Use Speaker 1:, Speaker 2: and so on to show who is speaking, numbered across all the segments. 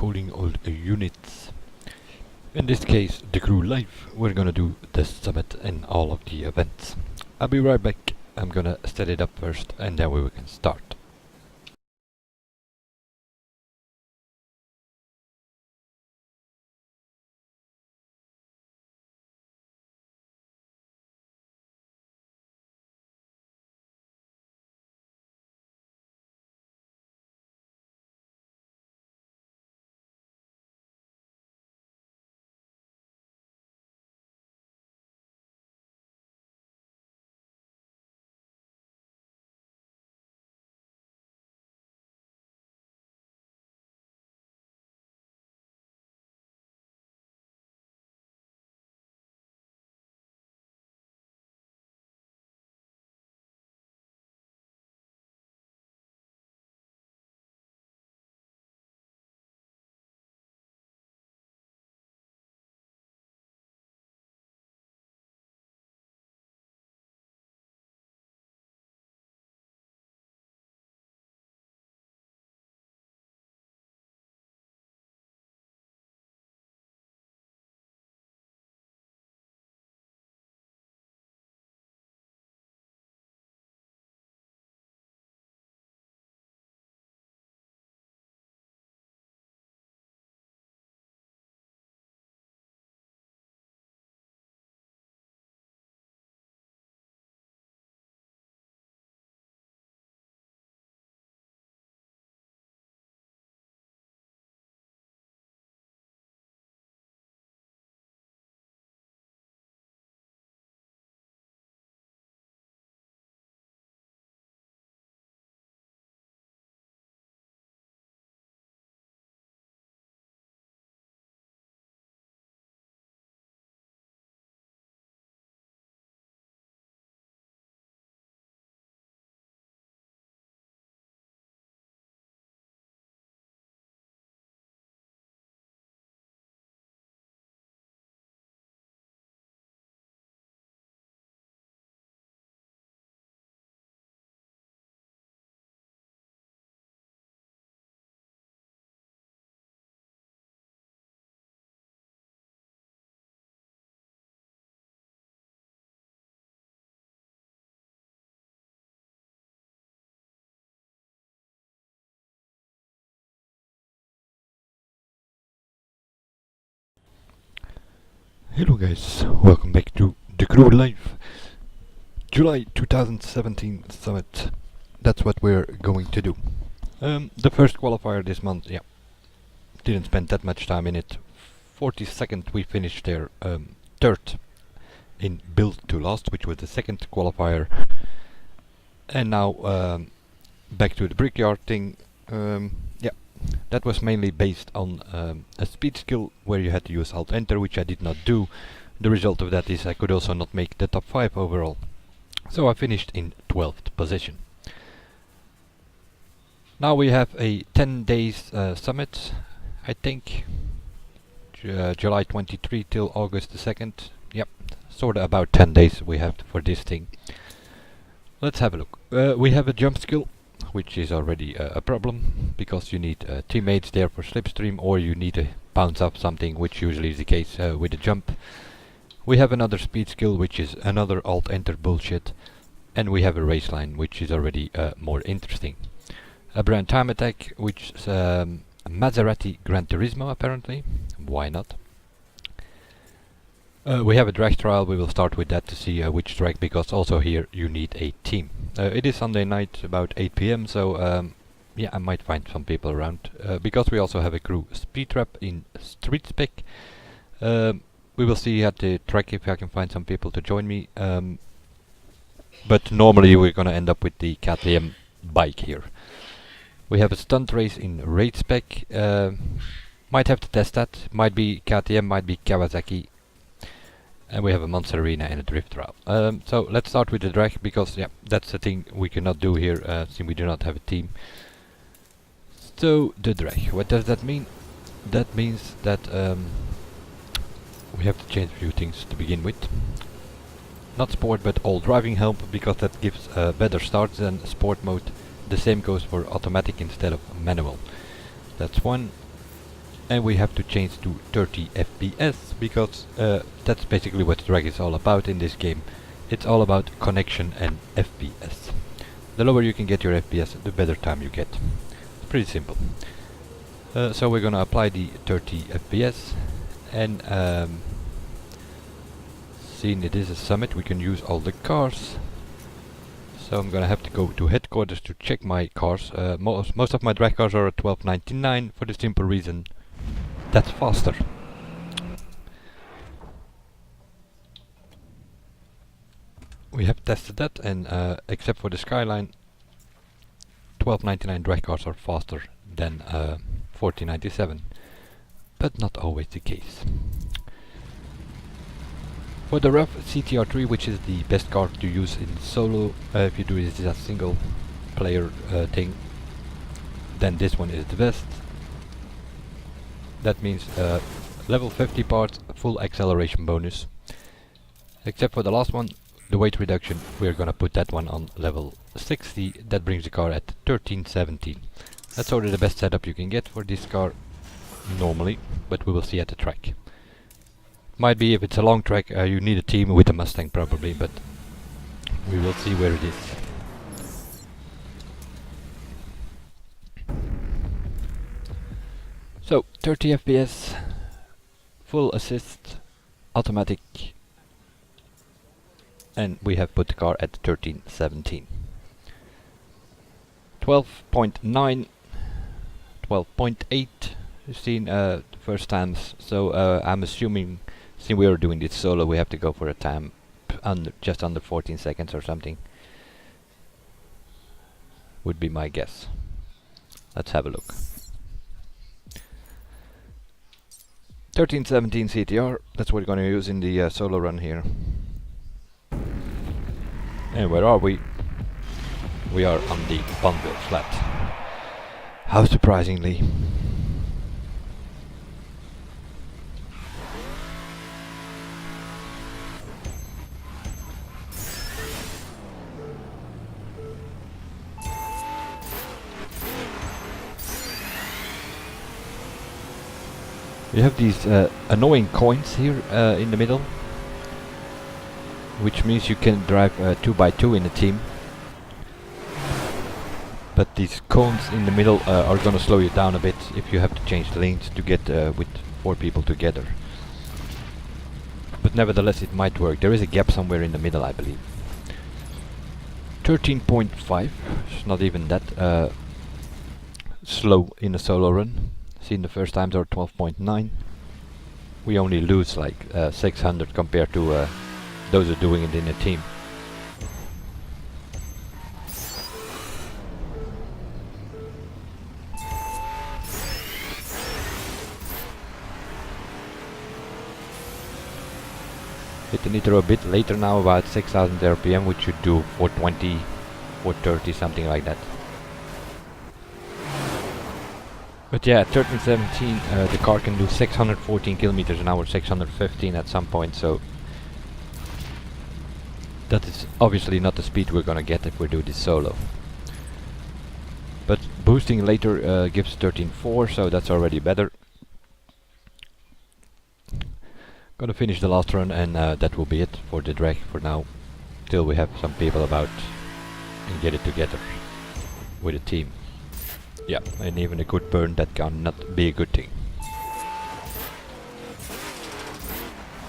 Speaker 1: calling all units. In this case, the crew live. We're gonna do the summit and all of the events. I'll be right back. I'm gonna set it up first and then we can start. Hello guys, welcome back to the crew live. July 2017 summit. That's what we're going to do. The first qualifier this month, yeah. Didn't spend that much time in it. 42nd we finished there, third in build to last, which was the second qualifier. And now back to the brickyard thing. Yeah, that was mainly based on a speed skill where you had to use Alt Enter, which I did not do. The result of that is I could also not make the top 5 overall. So I finished in 12th position. Now we have a 10 days summit, I think. July 23 till August the 2nd. Yep, sort of about 10 days we have for this thing. Let's have a look. We have a jump skill, which is already a problem, because you need teammates there for slipstream, or you need to bounce up something, which usually is the case with a jump. We have another speed skill, which is another Alt-Enter bullshit, and we have a race line, which is already more interesting. A brand time attack, which is a Maserati Gran Turismo apparently. Why not? We have a drag trial. We will start with that to see which drag, because also here you need a team. It is Sunday night about 8 PM, so yeah, I might find some people around, because we also have a crew speed trap in street spec. We will see at the track if I can find some people to join me, but normally we're gonna end up with the KTM bike here. We have a stunt race in raid spec. Might have to test that. Might be KTM, might be Kawasaki. And we have a Monster Arena and a drift trial. So let's start with the drag, because yeah, that's the thing we cannot do here since we do not have a team. So the drag, what does that mean? That means that we have to change a few things to begin with. Not sport, but all driving help, because that gives better starts than sport mode. The same goes for automatic instead of manual. That's one. and we have to change to 30 FPS because that's basically what the drag is all about in this game. It's all about connection and FPS. The lower you can get your FPS, the better time you get. It's pretty simple. So we're gonna apply the 30 FPS, and seeing it is a summit, we can use all the cars. So I'm gonna have to go to headquarters to check my cars. Most of my drag cars are at 12.99 for the simple reason that's faster. We have tested that, and except for the Skyline, 12.99 drag cars are faster than 14.97, but not always the case. For the rough CTR3, which is the best car to use in solo, if you do this as a single player thing, then this one is the best. That means level 50 parts, full acceleration bonus. Except for the last one, the weight reduction, we're gonna put that one on level 60. That brings the car at 1317. That's sort of the best setup you can get for this car normally, but we will see at the track. Might be if it's a long track, you need a team with a Mustang probably, but we will see where it is. So 30 FPS, full assist, automatic, and we have put the car at 1317. 12.9, 12.8, you've seen the first times, so I'm assuming since we are doing this solo we have to go for a time just under 14 seconds or something. Would be my guess. Let's have a look. 1317 CTR, that's what we're going to use in the solo run here. And where are we? We are on the Bonneville flat. How surprisingly. You have these annoying coins here in the middle, which means you can drive 2x2 in a team. But these cones in the middle are gonna slow you down a bit if you have to change lanes to get with 4 people together. But nevertheless it might work. There is a gap somewhere in the middle, I believe. 13.5, it's not even that slow in a solo run. Seen the first times are 12.9. We only lose like 600 compared to those who are doing it in a team. Hit the nitro a bit later now, about 6000 RPM, which should do 420, 430, something like that. But yeah, 1317, the car can do 614 kilometers an hour, 615 at some point, so that is obviously not the speed we're gonna get if we do this solo. But boosting later gives 13.4, so that's already better. Gonna finish the last run, and that will be it for the drag for now, till we have some people about and get it together with a team. Yeah, and even a good burn, that can not be a good thing.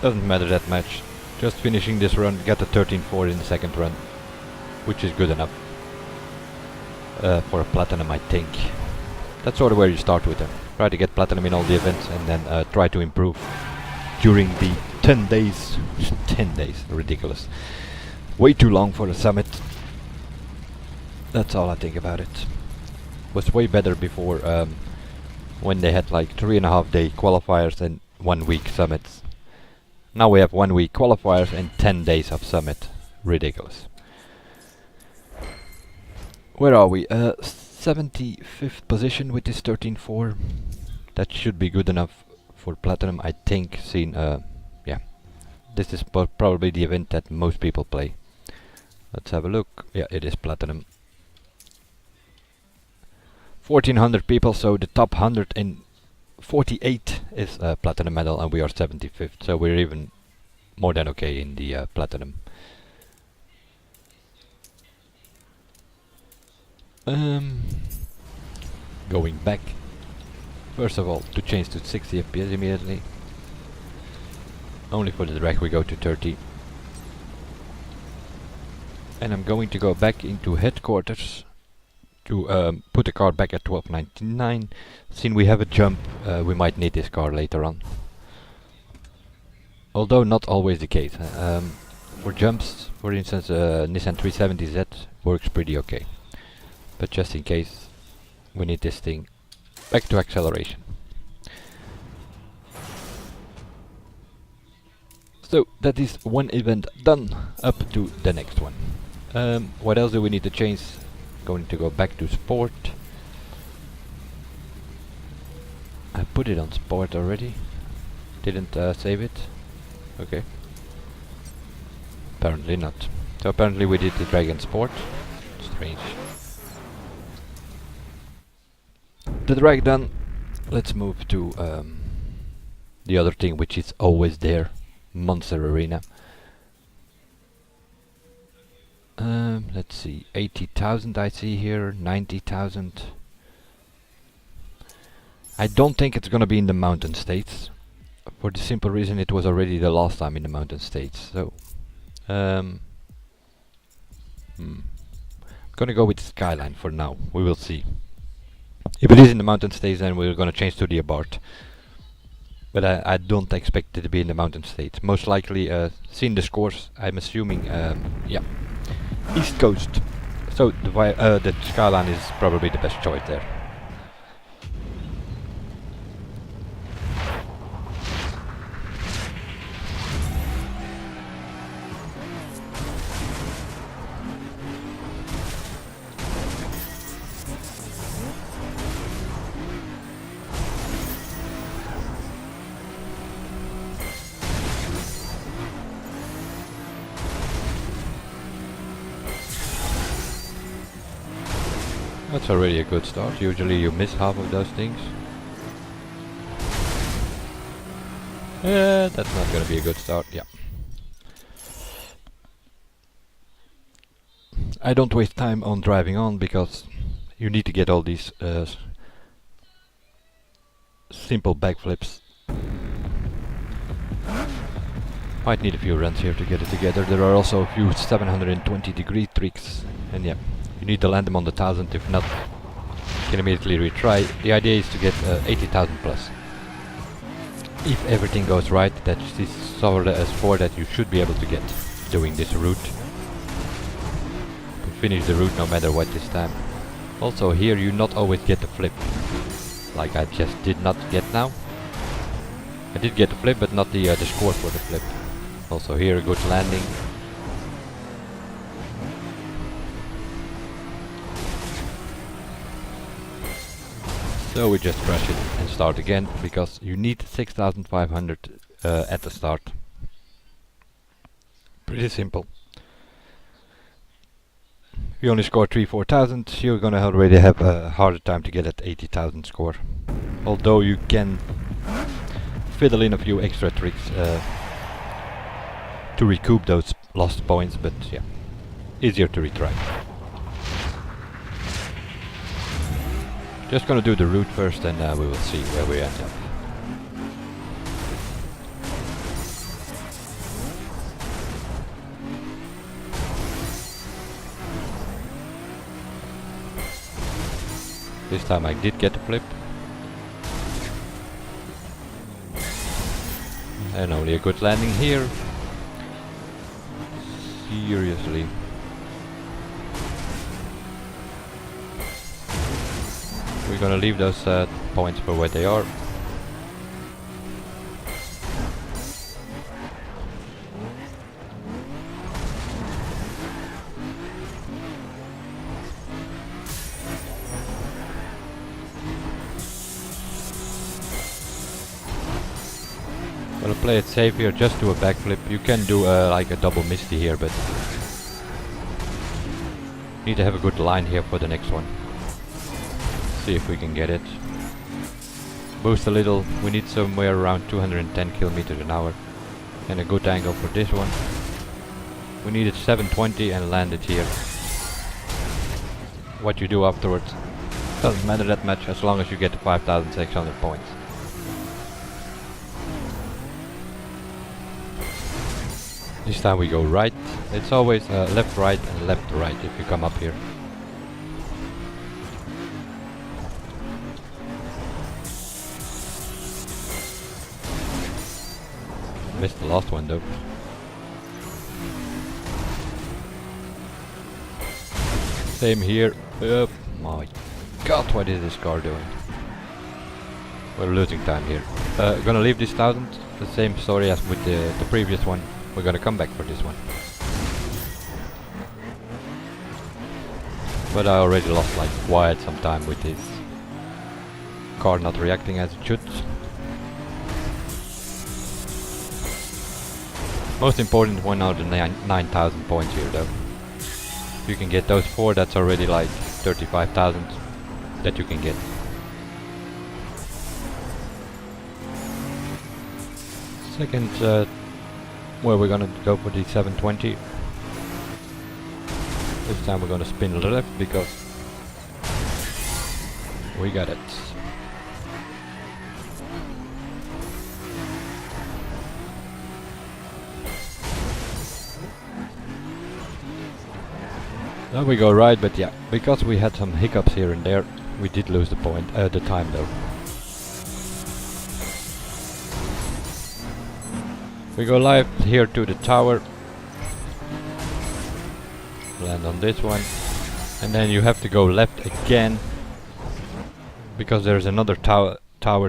Speaker 1: Doesn't matter that much. Just finishing this run, get a 13.4 in the second run, which is good enough for a platinum, I think. That's sort of where you start with them. Try to get platinum in all the events, and then try to improve during the 10 days. 10 days, ridiculous. Way too long for the summit. That's all I think about it. Was way better before when they had like 3.5 day qualifiers and 1 week summits. Now we have 1 week qualifiers and 10 days of summit. Ridiculous. Where are we? 75th position with this 13.4. That should be good enough for platinum, I think. Seen, yeah, this is probably the event that most people play. Let's have a look. Yeah, it is platinum. 1400 people, so the top 100 and 48 is platinum medal and we are 75th, so we're even more than okay in the platinum. Going back, first of all, to change to 60 FPS immediately. Only for the drag we go to 30. And I'm going to go back into headquarters to put the car back at 1299. Since we have a jump, we might need this car later on. Although not always the case. For jumps, for instance, Nissan 370Z works pretty okay. But just in case, we need this thing back to acceleration. So that is one event done, up to the next one. What else do we need to change? Going to go back to sport. I put it on sport already. Didn't save it. Okay. Apparently not. So apparently we did the Dragon Sport. Strange. The drag done. Let's move to the other thing which is always there. Monster Arena. Let's see, 80,000 I see here, 90,000. I don't think it's gonna be in the Mountain States, for the simple reason it was already the last time in the Mountain States. So, gonna go with Skyline for now. We will see. If it is in the Mountain States, then we're gonna change to the Abarth. But I don't expect it to be in the Mountain States. Most likely, seeing the scores, I'm assuming, yeah, East Coast. So the Skyline is probably the best choice there. That's already a good start. Usually you miss half of those things. Yeah, that's not gonna be a good start, yeah. I don't waste time on driving on because you need to get all these simple backflips. Might need a few runs here to get it together. There are also a few 720-degree tricks, and yeah, you need to land them on the 1000. If not, you can immediately retry. The idea is to get 80,000 plus. If everything goes right, that is sort of a score that you should be able to get doing this route. To finish the route no matter what this time. Also here you not always get the flip, like I just did not get now. I did get the flip, but not the score for the flip. Also here a good landing. So we just crash it and start again, because you need 6,500 at the start. Pretty simple. If you only score 3,000-4,000, you're gonna already have a harder time to get that 80,000 score. Although you can fiddle in a few extra tricks to recoup those lost points, but yeah, easier to retry. Just gonna do the route first, and we will see where we end up. This time I did get a flip. And only a good landing here. Seriously. We're gonna leave those points for where they are. Gonna play it safe here, just do a backflip. You can do like a double misty here, but need to have a good line here for the next one. See if we can get it. Boost a little. We need somewhere around 210 kilometers an hour. And a good angle for this one. We needed 720 and landed here. What you do afterwards doesn't matter that much as long as you get to 5,600 points. This time we go right. It's always left right and left right if you come up here. Missed the last one though. Same here. Oh my god, what is this car doing? We're losing time here. Gonna leave this 1000. The same story as with the previous one. We're gonna come back for this one. But I already lost like quite some time with this car not reacting as it should. Most important one out of 9,000 points here though. If you can get those 4, that's already like 35,000 that you can get. Second, where we're gonna go for the 720. This time we're gonna spin left because we got it. Now we go right, but yeah, because we had some hiccups here and there, we did lose the time though. We go live here to the tower. Land on this one. And then you have to go left again. Because there's another tower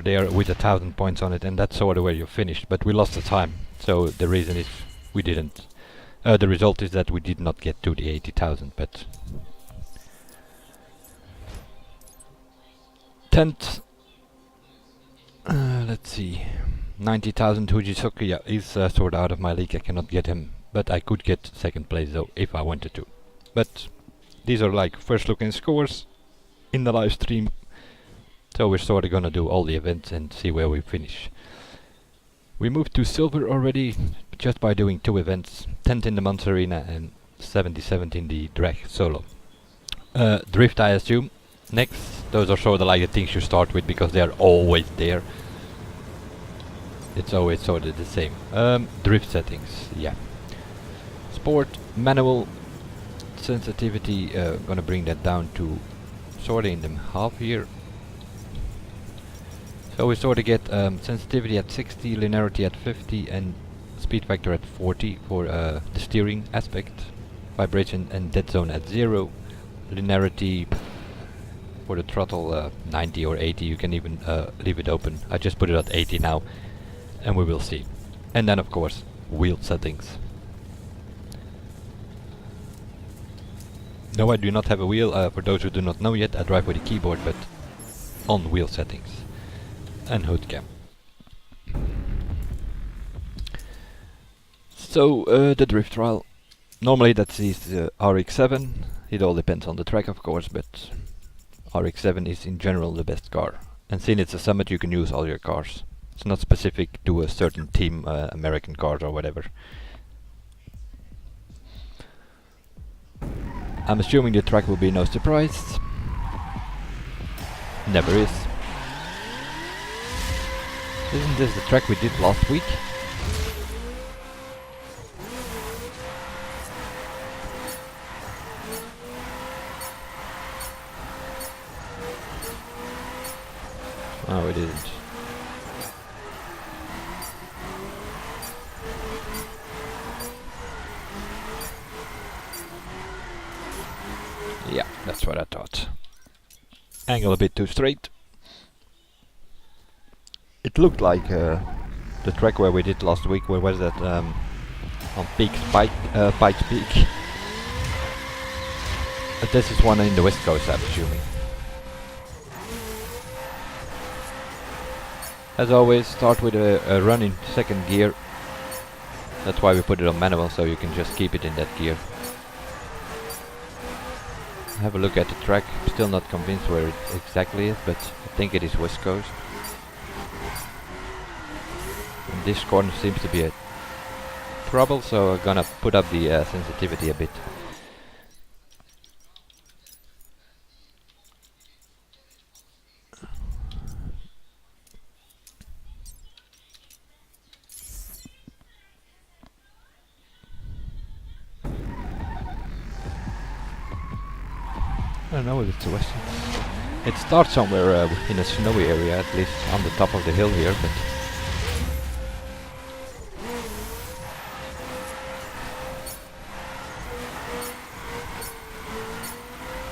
Speaker 1: there with 1,000 points on it, and that's sort of where you're finished. But we lost the time. So the reason is we didn't. The result is that we did not get to the 80,000, but 10th. Let's see. 90,000 Hujisuki, yeah, he's sort of out of my league. I cannot get him, but I could get second place though if I wanted to. But these are like first look in scores in the live stream, so we're sort of gonna do all the events and see where we finish. We moved to silver already just by doing 2 events, 10th in the Mons Arena and 77th in the drag solo. Drift, I assume. Next, those are sort of like the things you start with because they are always there. It's always sort of the same. Drift settings, yeah. Sport, manual, sensitivity, gonna bring that down to sort of in the half here. So we sort of get sensitivity at 60, linearity at 50 and speed factor at 40 for the steering aspect. Vibration and dead zone at 0. Linearity for the throttle 90 or 80, you can even leave it open. I just put it at 80 now. And we will see. And then of course, wheel settings. No, I do not have a wheel. For those who do not know yet, I drive with a keyboard, but on wheel settings. And hood cam. So, the drift trial. Normally that is RX-7. It all depends on the track of course, but RX-7 is in general the best car. And since it's a summit, you can use all your cars. It's not specific to a certain team, American cars or whatever. I'm assuming the track will be no surprise. Never is. Isn't this the track we did last week? No, it isn't. Yeah, that's what I thought. Angle a bit too straight. It looked like the track where we did last week. Where was that? On Pikes Peak. But this is one in the West Coast, I'm assuming. As always, start with a run in second gear. That's why we put it on manual, so you can just keep it in that gear. Have a look at the track. Still not convinced where it exactly is, but I think it is West Coast. This corner seems to be a trouble, so I'm gonna put up the sensitivity a bit. I don't know if it's western. It starts somewhere in a snowy area, at least on the top of the hill here, but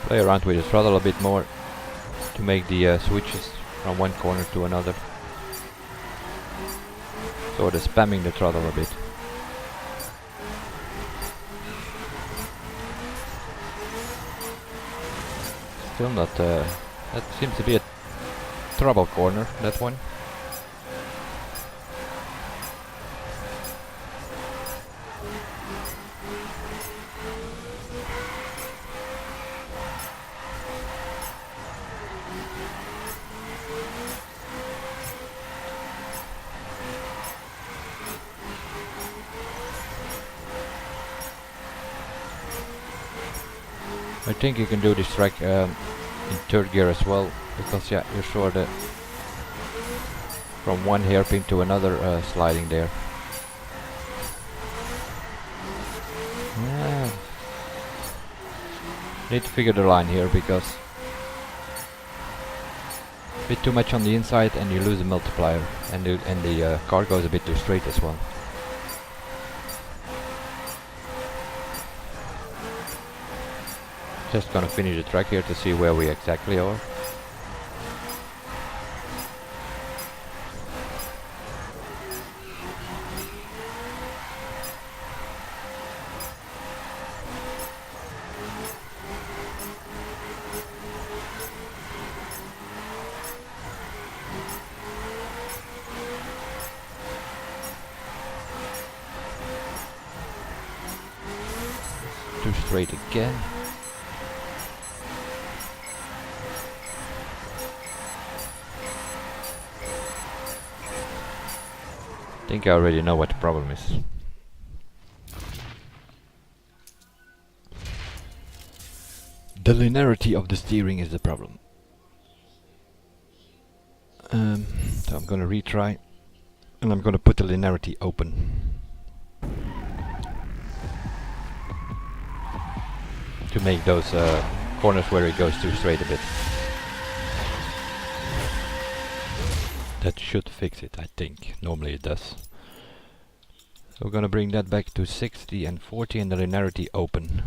Speaker 1: play around with the throttle a bit more to make the switches from one corner to another. Sort of spamming the throttle a bit. Still not, that seems to be a trouble corner, that one. I think you can do this track in third gear as well, because yeah, you're sort of from one hairpin to another sliding there. Yeah. Need to figure the line here, because a bit too much on the inside and you lose the multiplier, and the car goes a bit too straight as well. Just gonna finish the track here to see where we exactly are. Too straight again. I think I already know what the problem is. The linearity of the steering is the problem. So I'm gonna retry, and I'm gonna put the linearity open to make those corners where it goes too straight a bit. That should fix it, I think. Normally it does. So we're gonna bring that back to 60 and 40 and the linearity open.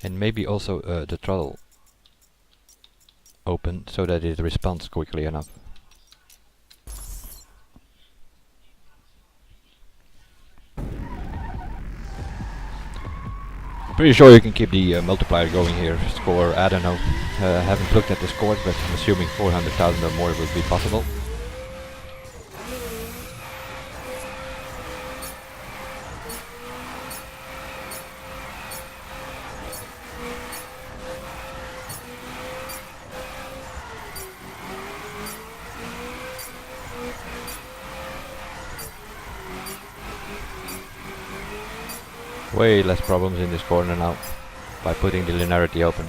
Speaker 1: And maybe also the throttle open so that it responds quickly enough. Pretty sure you can keep the multiplier going here. Score, I don't know. I haven't looked at the scores, but I'm assuming 400,000 or more would be possible. Way less problems in this corner now by putting the linearity open.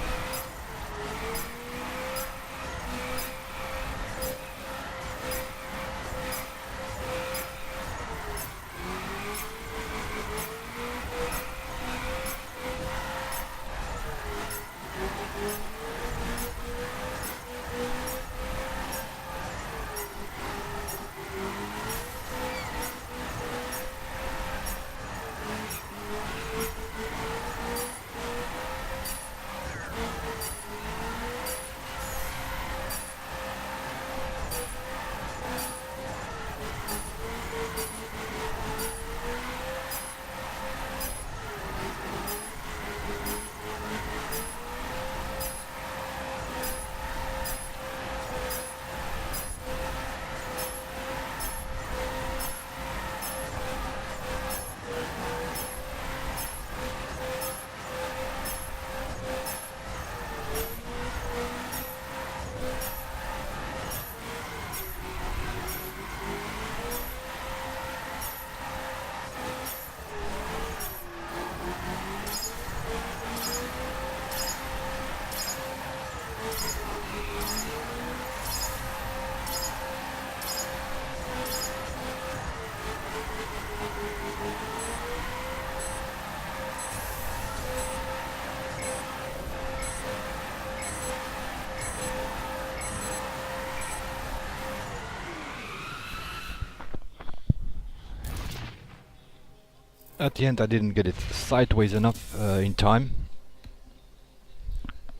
Speaker 1: At the end I didn't get it sideways enough in time,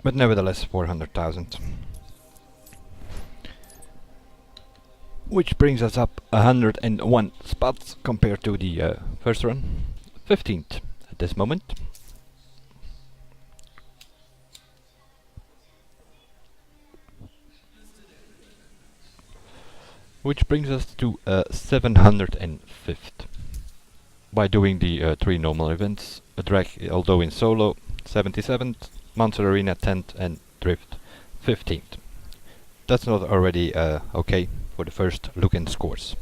Speaker 1: but nevertheless 400,000. Which brings us up 101 spots compared to the first run. 15th at this moment. Which brings us to 705th. By doing the 3 normal events, a drag although in solo 77th, Monster Arena 10th and Drift 15th. That's not already okay for the first look and scores.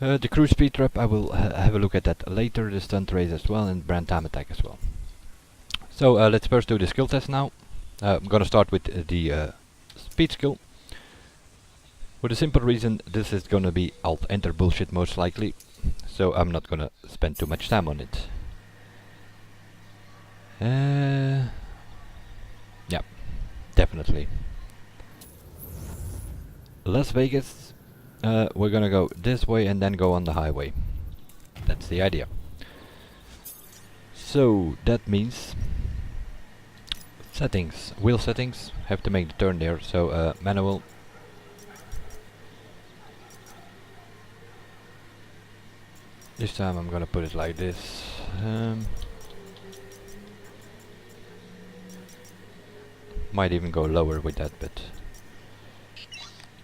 Speaker 1: The cruise speed trap I will have a look at that later, the stunt race as well and brand time attack as well. So let's first do the skill test now. I'm gonna start with the speed skill. For the simple reason this is gonna be alt enter bullshit most likely, so I'm not gonna spend too much time on it. Yeah, definitely. Las Vegas, we're gonna go this way and then go on the highway. That's the idea. So that means settings, wheel settings, have to make the turn there, so manual. This time I'm gonna put it like this. Might even go lower with that, but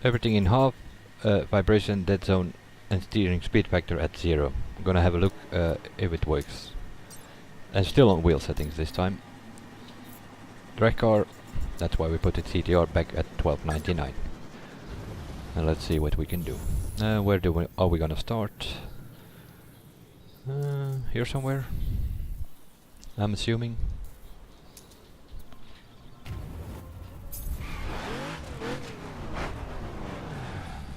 Speaker 1: everything in half, vibration, dead zone and steering speed factor at 0. I'm gonna have a look if it works. And still on wheel settings this time. Drag car, that's why we put the CTR back at 1299. And let's see what we can do. Where are we gonna start? Here somewhere, I'm assuming.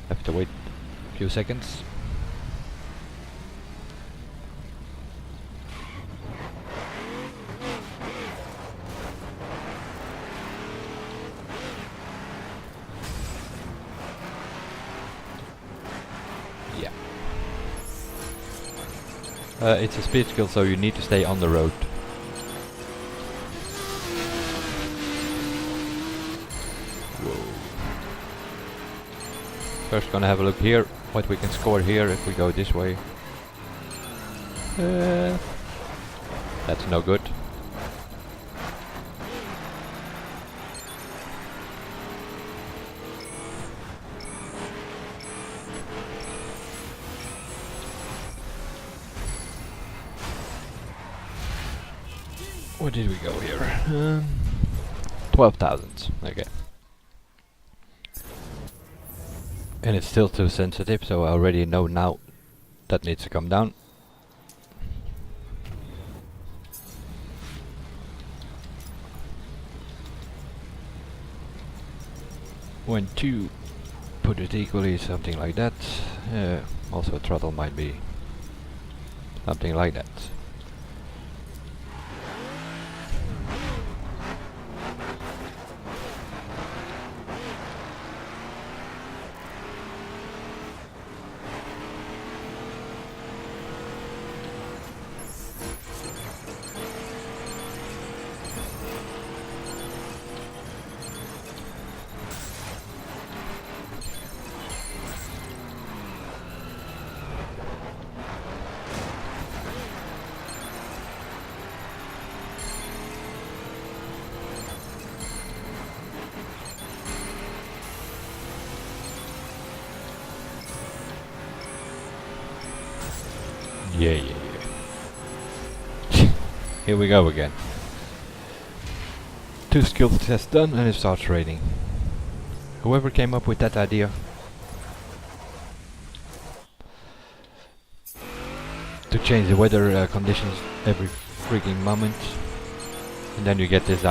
Speaker 1: Have to wait a few seconds. Yeah. It's a speed skill, so you need to stay on the road. Whoa. First gonna have a look here, what we can score here if we go this way. That's no good. Where did we go here? 12,000. Okay. And it's still too sensitive, so I already know now that needs to come down. When two, put it equally, something like that. Also throttle might be something like that. Yeah. Here we go again. 2 skill tests done and it starts raining. Whoever came up with that idea. To change the weather conditions every freaking moment. And then you get this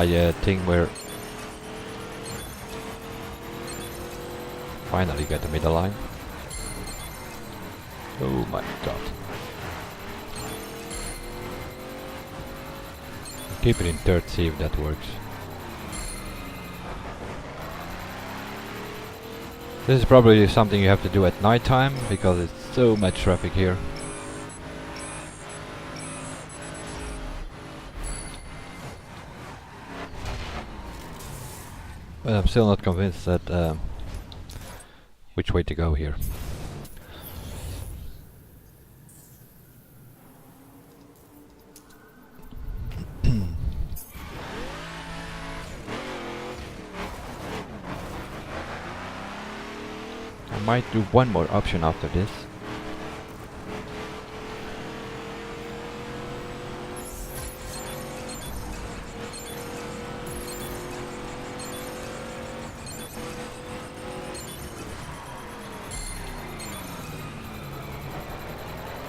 Speaker 1: thing where finally get the middle line. Oh my god. Keep it in third, see if that works. This is probably something you have to do at night time because it's so much traffic here. But I'm still not convinced that which way to go here. I might do one more option after this.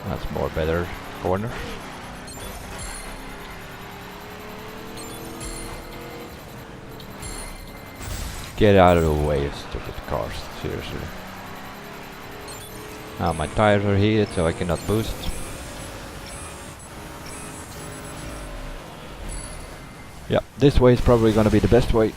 Speaker 1: That's more better corner. Get out of the way, you stupid cars, seriously. Now my tires are heated, so I cannot boost. Yeah, this way is probably gonna be the best way.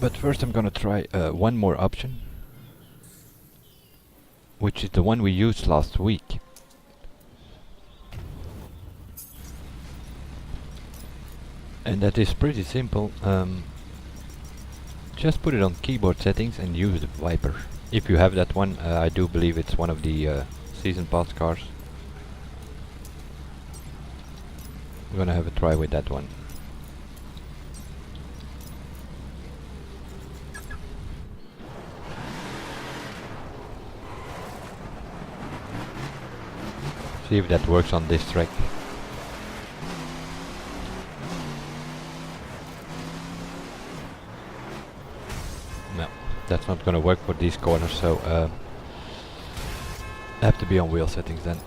Speaker 1: But first I'm gonna try one more option, which is the one we used last week. And that is pretty simple. Just put it on keyboard settings and use the Viper. If you have that one, I do believe it's one of the season pass cars. I'm gonna have a try with that one. See if that works on this track. No, that's not gonna work for these corners, so have to be on wheel settings then.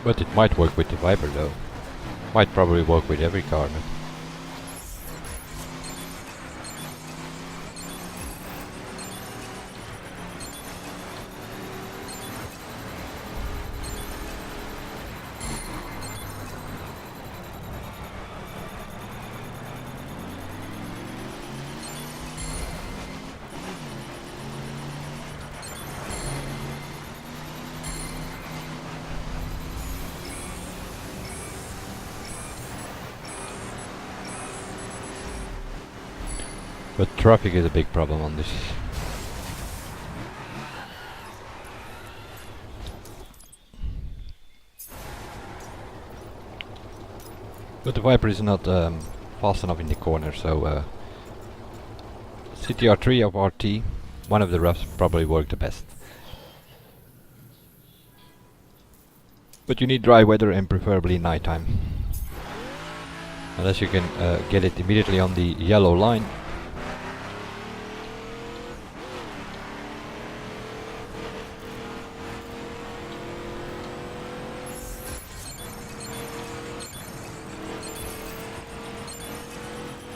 Speaker 1: But it might work with the Viper though. Might probably work with every car. But traffic is a big problem on this. But the Viper is not fast enough in the corner, so CTR3 of RT, one of the roughs, probably work the best. But you need dry weather and preferably nighttime. Unless you can get it immediately on the yellow line.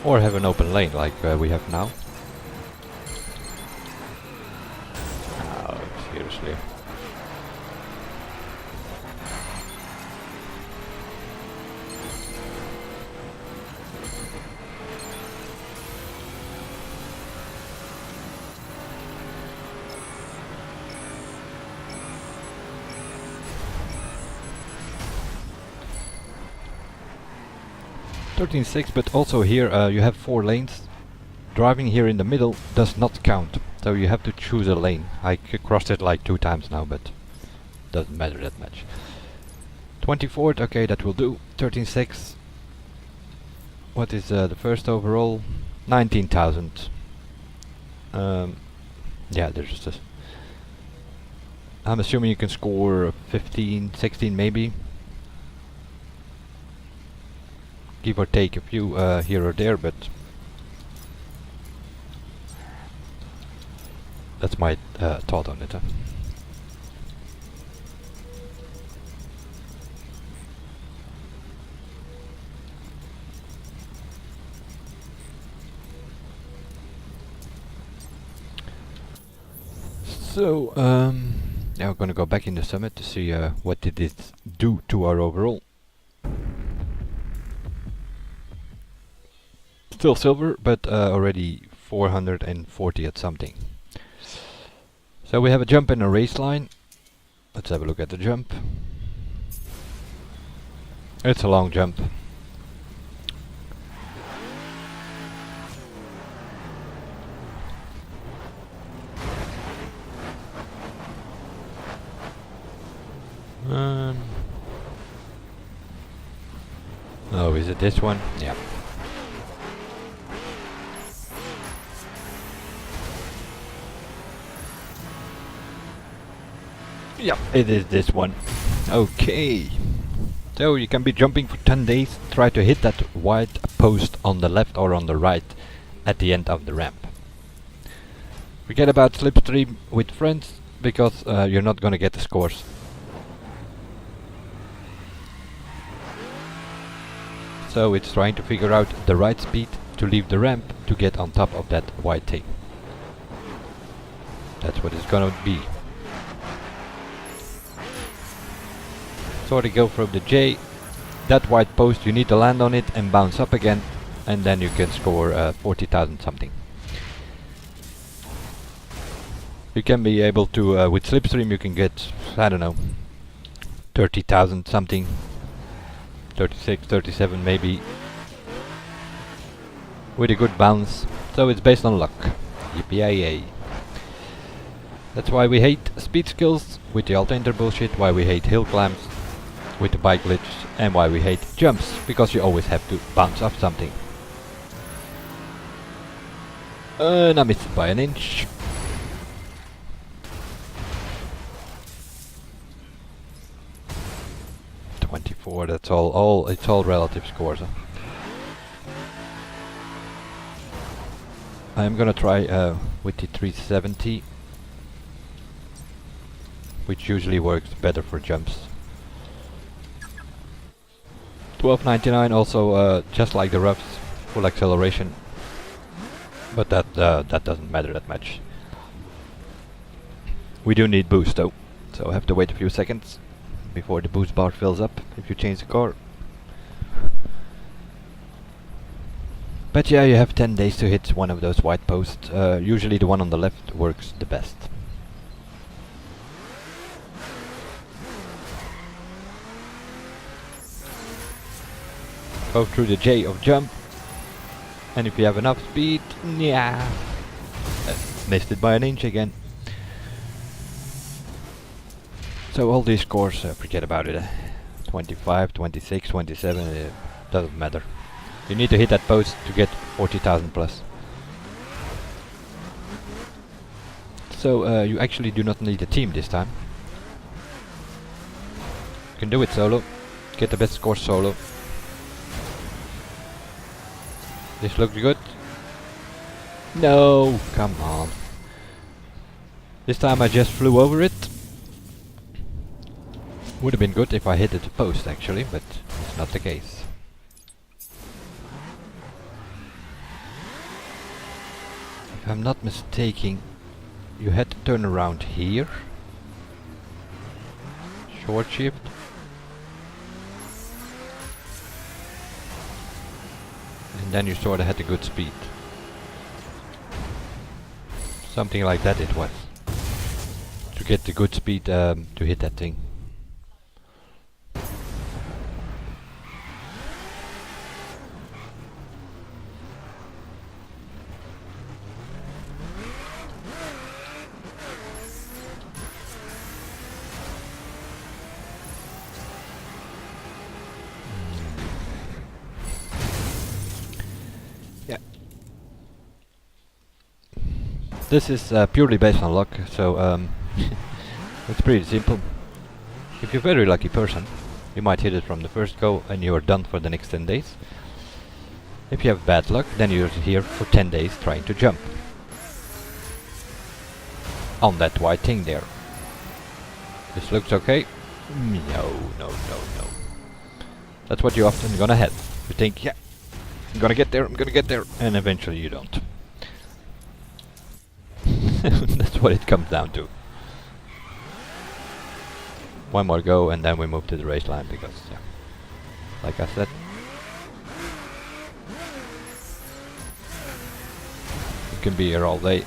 Speaker 1: Or have an open lane like we have now. Oh, seriously. .13.6, but also here you have 4 lanes. Driving here in the middle does not count, so you have to choose a lane. I crossed it like 2 times now, but doesn't matter that much. 24th, okay, that will do. 13.6. What is the first overall? 19,000. Yeah, there's just. I'm assuming you can score 15, 16 maybe. Give or take a few here or there, but That's my thought on it. So, now we're gonna go back in the summit to see what did it do to our overall. Still silver, but already 440 at something. So we have a jump and a race line. Let's have a look at the jump. It's a long jump. Oh, is it this one? Yeah. Yep, it is this one. Okay. So you can be jumping for 10 days. Try to hit that white post on the left or on the right at the end of the ramp. Forget about slipstream with friends because you're not gonna get the scores. So it's trying to figure out the right speed to leave the ramp to get on top of that white thing. That's what it's gonna be. Sort of go from the J, that white post, you need to land on it and bounce up again, and then you can score 40,000 something. You can be able to, with slipstream you can get, I don't know, 30,000 something, 36, 37 maybe, with a good bounce. So it's based on luck. Yippee-yay. That's why we hate speed skills with the alternator bullshit, why we hate hill climbs with the bike glitch, and why we hate jumps, because you always have to bounce off something. And I missed it by an inch. That's all it's all relative scores. I'm gonna try with the 370, which usually works better for jumps. 1299 also just like the roughs, full acceleration, but that doesn't matter that much. We do need boost though, so I have to wait a few seconds before the boost bar fills up if you change the car. But yeah, you have 10 days to hit one of those white posts. Usually the one on the left works the best. Go through the J of jump, and if you have enough speed, yeah, missed it by an inch again. So all these scores, forget about it. 25, 26, 27, doesn't matter. You need to hit that post to get 40,000 plus. So you actually do not need a team this time. You can do it solo, get the best score solo. This looks good. No, come on. This time I just flew over it. Would have been good if I hit the post actually, but it's not the case. If I'm not mistaken, you had to turn around here. Short shift. And then you sort of had a good speed. Something like that it was. To get the good speed to hit that thing. This is purely based on luck, so it's pretty simple. If you're a very lucky person, you might hit it from the first go and you are done for the next 10 days. If you have bad luck, then you're here for 10 days trying to jump. on that white thing there. This looks okay. No, no, no, no. That's what you often gonna have. You think, yeah, I'm gonna get there, and eventually you don't. That's what it comes down to. One more go and then we move to the race line because, yeah, like I said, you can be here all day.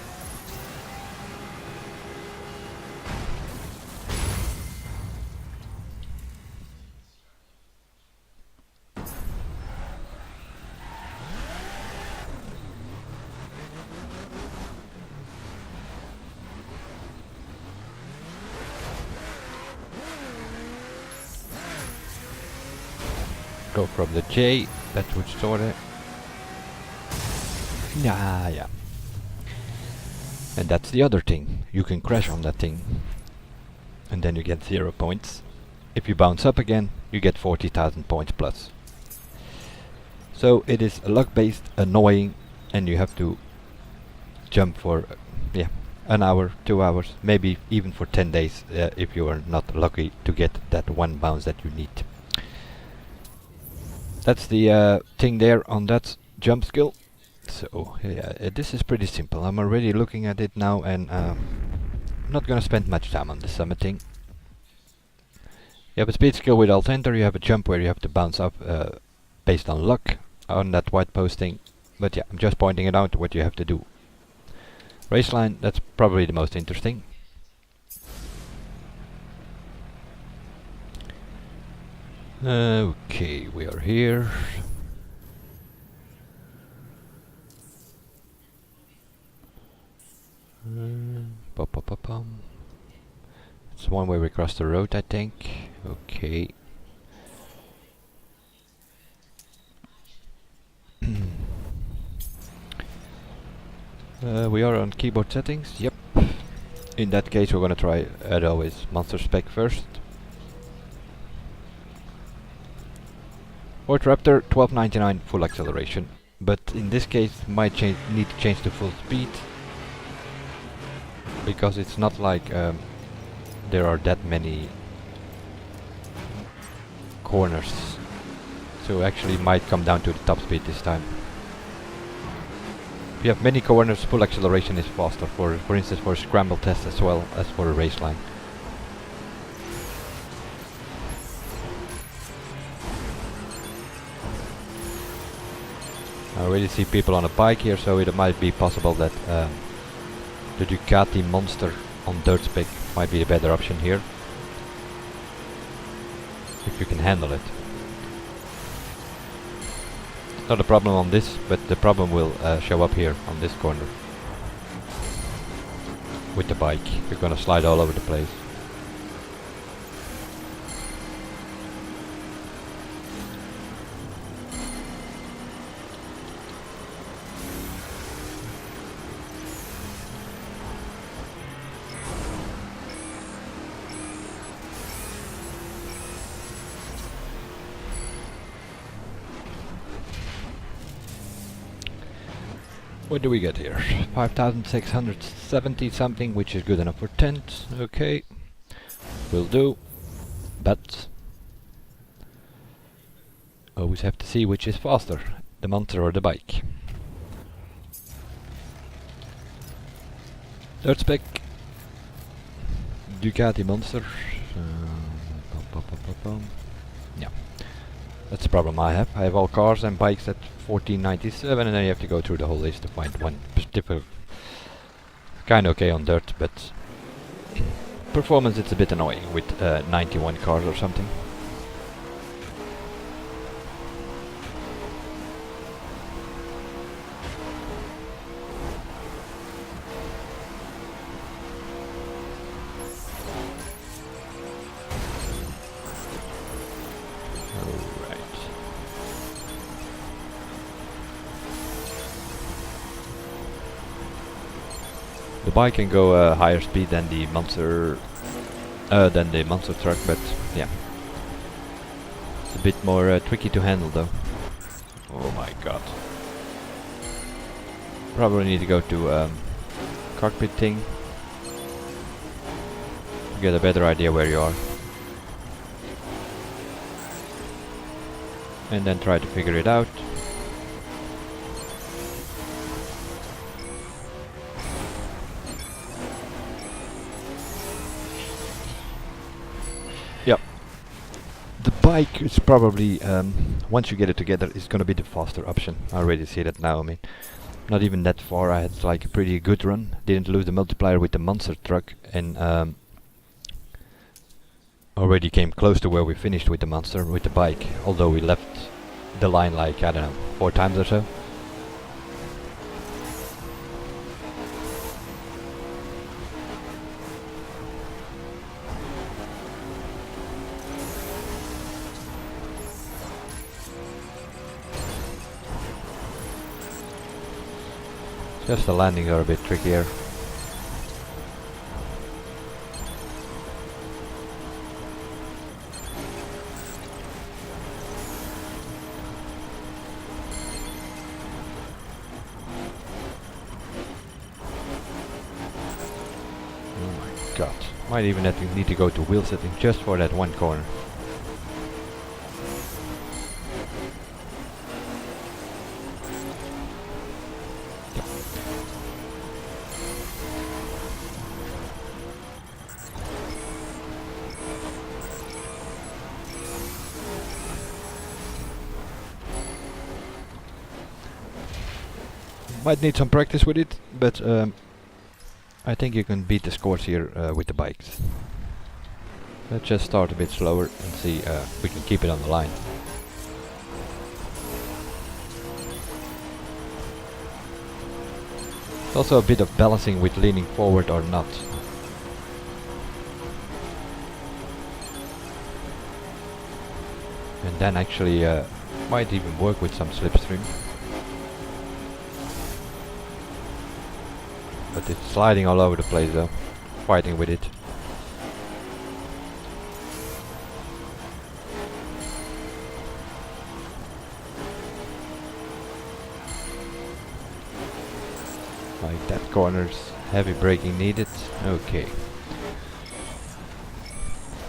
Speaker 1: Go from the J, that would sort it. Yeah. And that's the other thing. You can crash on that thing. And then you get 0 points. If you bounce up again, you get 40,000 points plus. So it is luck based, annoying, and you have to jump for an hour, 2 hours, maybe even for 10 days if you are not lucky to get that one bounce that you need. That's the thing there on that jump skill. So yeah, this is pretty simple. I'm already looking at it now, and I'm not gonna spend much time on the summit thing. You have a speed skill with alt enter, you have a jump where you have to bounce up based on luck on that white posting. But yeah, I'm just pointing it out what you have to do. Race line, that's probably the most interesting. Okay, we are here. It's one way we cross the road, I think. Okay. We are on keyboard settings, yep. In that case we're gonna try, as always, monster spec first. Or Raptor 1299 full acceleration, but in this case might need to change to full speed, because it's not like there are that many corners, so actually might come down to the top speed this time. If you have many corners, full acceleration is faster, for instance for a scramble test as well as for a race line. I already see people on a bike here, so it might be possible that the Ducati Monster on dirt spec might be a better option here, if you can handle it. Not a problem on this, but the problem will show up here on this corner. With the bike, you're gonna slide all over the place. What do we get here? 5,670 something, which is good enough for tent. Okay, will do. But always have to see which is faster, the monster or the bike. Dirt spec, Ducati Monster. Yeah. That's the problem I have. I have all cars and bikes at 1497, and then you have to go through the whole list to find one specific. Kinda okay on dirt, but performance it's a bit annoying with 91 cars or something. The bike can go higher speed than the monster truck, but yeah, it's a bit more tricky to handle though. Oh my god! Probably need to go to cockpit thing. to get a better idea where you are. And then try to figure it out. Yep. The bike is probably, once you get it together, is gonna be the faster option. I already see that now. I mean, not even that far. I had like a pretty good run. Didn't lose the multiplier with the monster truck, and already came close to where we finished with the monster with the bike. Although we left the line like, I don't know, 4 times or so. Just the landings are a bit trickier. Oh my god. Might even need to go to wheel setting just for that one corner. Might need some practice with it, but I think you can beat the scores here with the bikes. Let's just start a bit slower and see if we can keep it on the line. Also a bit of balancing with leaning forward or not. And then actually might even work with some slipstream. But it's sliding all over the place though, fighting with it. Like that corner's heavy braking needed. Okay.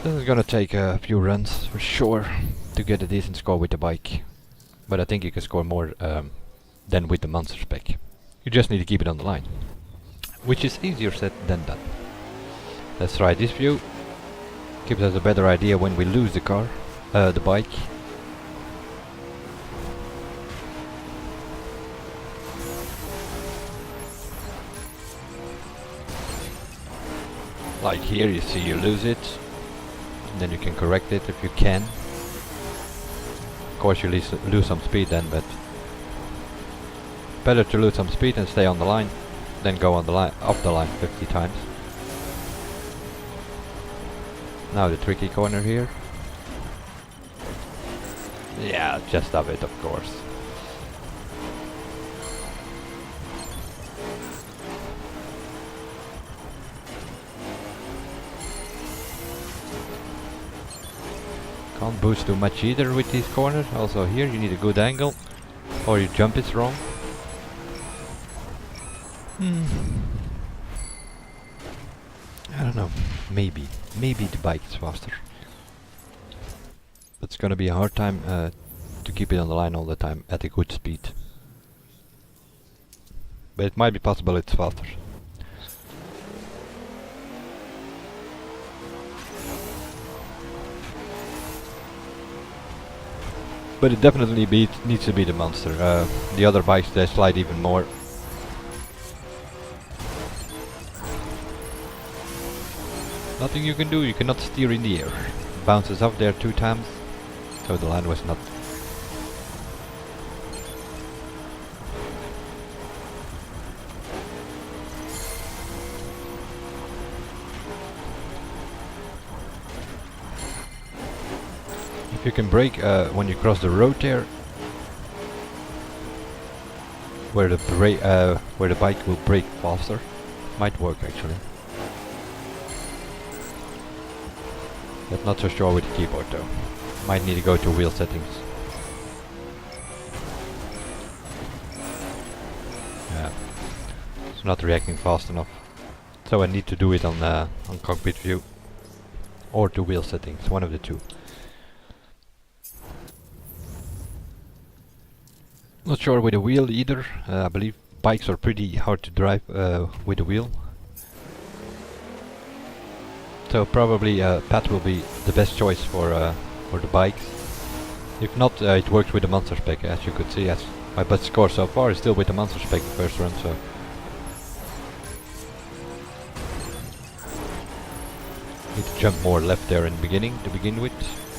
Speaker 1: This is gonna take a few runs for sure to get a decent score with the bike. But I think you can score more than with the monster spec. You just need to keep it on the line. Which is easier said than done. Let's try this view. Gives us a better idea when we lose the car, the bike. Like here you see you lose it, and then you can correct it if you can. Of course you lose some speed then, but better to lose some speed and stay on the line then go on the line, off the line 50 times. Now the tricky corner here. Yeah, just of it, of course. Can't boost too much either with these corners. Also here you need a good angle, or your jump is wrong. I don't know. Maybe the bike is faster. It's gonna be a hard time to keep it on the line all the time at a good speed. But it might be possible it's faster. But it definitely needs to be the monster. The other bikes, they slide even more. Nothing you can do, you cannot steer in the air. Bounces off there 2 times, so the line was not. If you can brake when you cross the road there, where the bike will brake faster, might work actually. But not so sure with the keyboard though. Might need to go to wheel settings. Yeah, it's not reacting fast enough. So I need to do it on cockpit view. or to wheel settings, one of the two. Not sure with a wheel either. I believe bikes are pretty hard to drive with a wheel. So probably pad will be the best choice for the bikes. If not, it works with the monster spec, as you could see. As my best score so far is still with the monster spec the first run, so. Need to jump more left there in the beginning to begin with,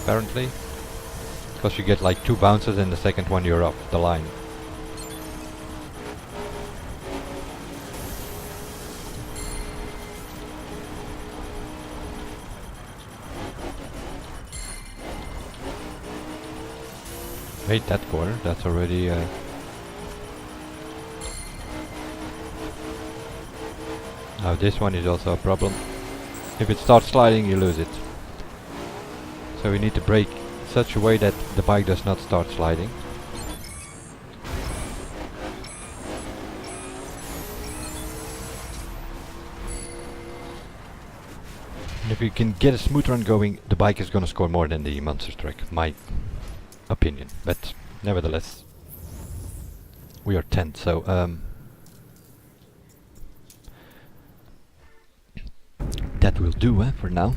Speaker 1: apparently. Because you get like 2 bounces and the second one you're off the line. Wait, that corner, that's already... Now this one is also a problem. If it starts sliding, you lose it. So we need to brake such a way that the bike does not start sliding. And if you can get a smooth run going, the bike is gonna score more than the monster truck, my opinion. But nevertheless, we are 10th, so that will do for now.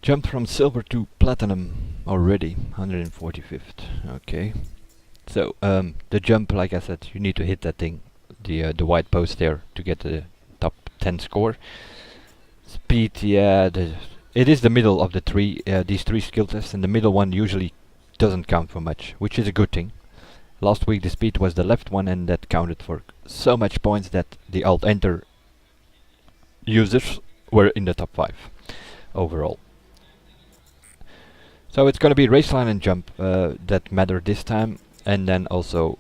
Speaker 1: Jumped from silver to platinum already, 145th. Okay. So the jump, like I said, you need to hit that thing, the white post there, to get the top 10 score. Speed, yeah, it is the middle of the three, these 3 skill tests, and the middle one usually doesn't count for much, which is a good thing. Last week the speed was the left one, and that counted for so much points that the Alt-Enter users were in the top 5 overall. So it's gonna be raceline and jump that matter this time, and then also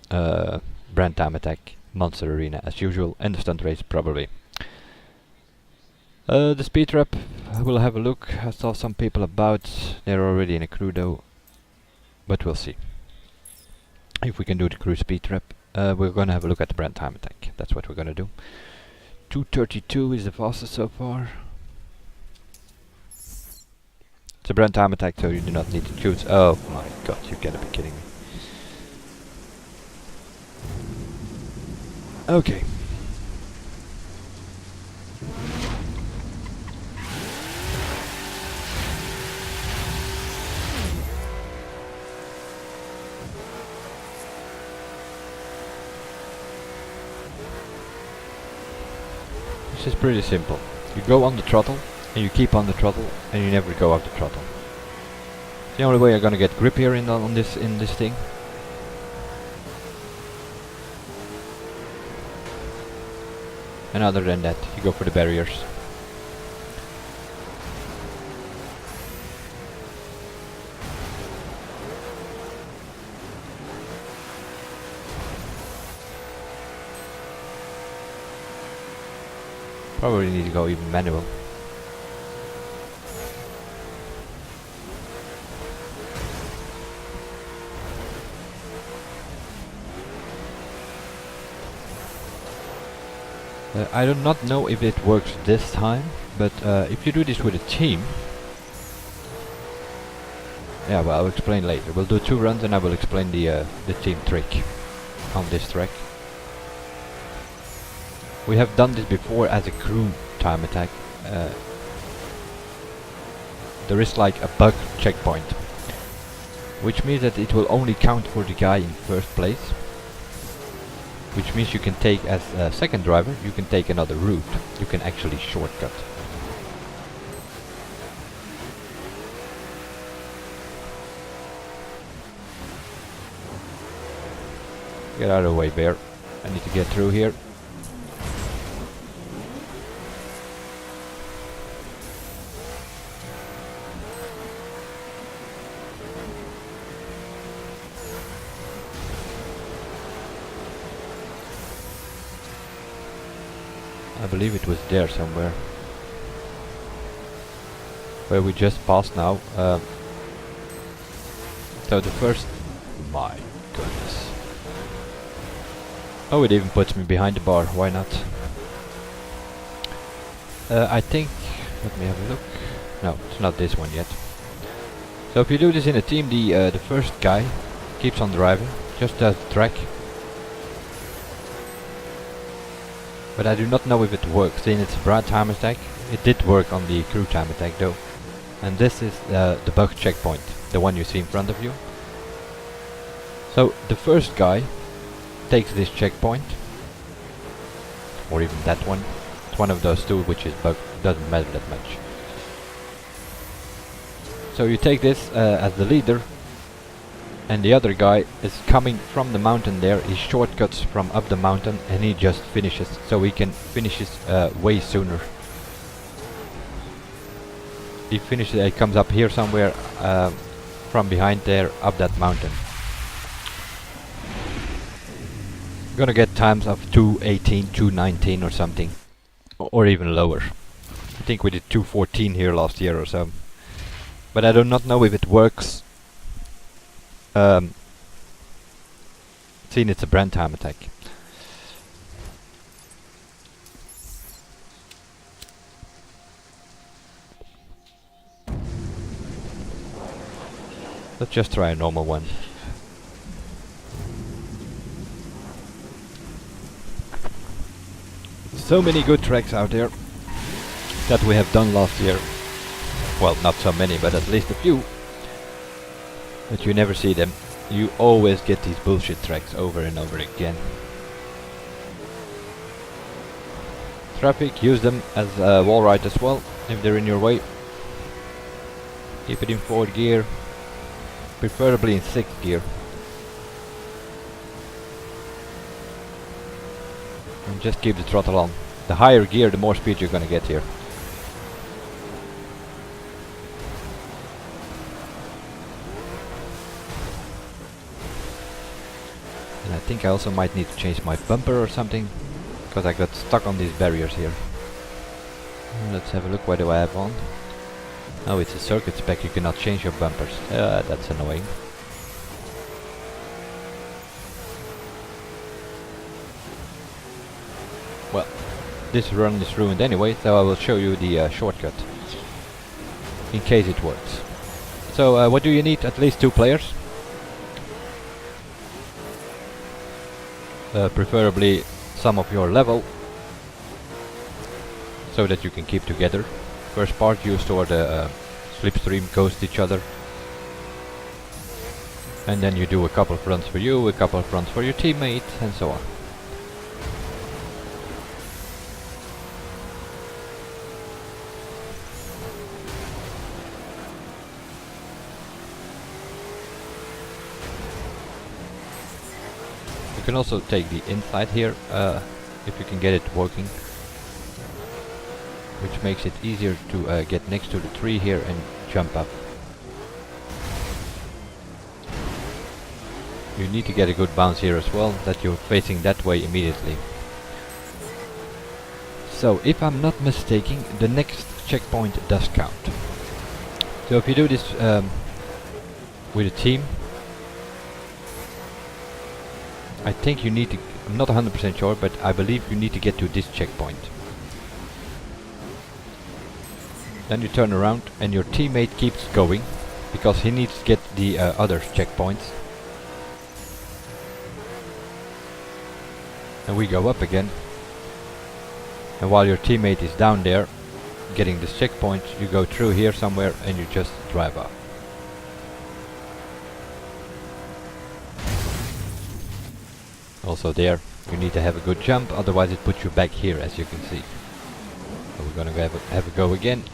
Speaker 1: brand time attack, monster arena as usual, and the stunt race probably. The speed trap, we'll have a look. I saw some people about, they're already in a crew though, but we'll see. If we can do the crew speed trap, we're gonna have a look at the brand time attack. That's what we're gonna do. 2:32 is the fastest so far. It's a brand time attack, so you do not need to choose. Oh my god, you gotta be kidding me. Okay. This is pretty simple. You go on the throttle, and you keep on the throttle, and you never go off the throttle. The only way you're gonna get grip here in this thing. And other than that, you go for the barriers. Probably need to go even manual. I do not know if it works this time, but if you do this with a team... Yeah, well, I'll explain later. We'll do 2 runs and I will explain the team trick on this track. We have done this before as a crew time attack. There is like a bug checkpoint, which means that it will only count for the guy in first place. Which means you can take, as a second driver, you can take another route. You can actually shortcut. Get out of the way, bear. I need to get through here. I believe it was there somewhere. Where we just passed now. So the first... My goodness. Oh, it even puts me behind the bar. Why not? I think, let me have a look. No, it's not this one yet. So if you do this in a team, the first guy keeps on driving, just does the track. But I do not know if it works, seeing it's a broad time attack. It did work on the crew time attack though. And this is the bug checkpoint, the one you see in front of you. So the first guy takes this checkpoint, or even that one. It's one of those two which is bugged, doesn't matter that much. So you take this as the leader, and the other guy is coming from the mountain there. He shortcuts from up the mountain and he just finishes, so he can finish his way sooner. He finishes, he comes up here somewhere from behind there, up that mountain. Gonna get times of 2:18, 2:19 or something, or even lower. I think we did 2:14 here last year or so, but I do not know if it works. Seeing it's a brand time attack. Let's just try a normal one. So many good tracks out there that we have done last year. Well, not so many, but at least a few. But you never see them. You always get these bullshit tracks over and over again. Traffic, use them as a wall ride as well, if they're in your way. Keep it in 4th gear, preferably in 6th gear. And just keep the throttle on. The higher gear, the more speed you're gonna get here. And I think I also might need to change my bumper or something, because I got stuck on these barriers here. Let's have a look, what do I have on? Oh, it's a circuit spec, you cannot change your bumpers. That's annoying. Well, this run is ruined anyway, so I will show you the shortcut, in case it works. So what do you need? At least 2 players. Preferably some of your level, so that you can keep together. First part you store the slipstream ghost each other, and then you do a couple of runs for you, a couple of runs for your teammate, and so on. You can also take the inside here, if you can get it working, which makes it easier to get next to the tree here and jump up. You need to get a good bounce here as well, that you're facing that way immediately. So, if I'm not mistaken, the next checkpoint does count. So if you do this with a team, I think you need to, I'm not 100% sure, but I believe you need to get to this checkpoint. Then you turn around and your teammate keeps going, because he needs to get the other checkpoints. And we go up again. And while your teammate is down there, getting this checkpoint, you go through here somewhere and you just drive up. Also there, you need to have a good jump, otherwise it puts you back here, as you can see. So we're gonna have a go again.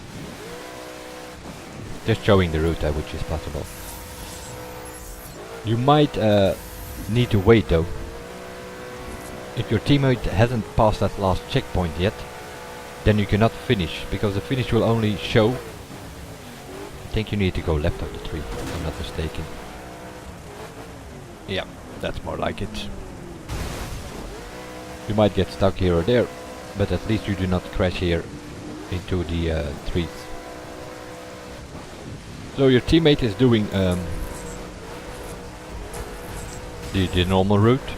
Speaker 1: Just showing the route which is possible. You might need to wait though. If your teammate hasn't passed that last checkpoint yet, then you cannot finish, because the finish will only show. I think you need to go left of the tree, if I'm not mistaken. Yeah, that's more like it. You might get stuck here or there, but at least you do not crash here into the trees. So your teammate is doing the normal route.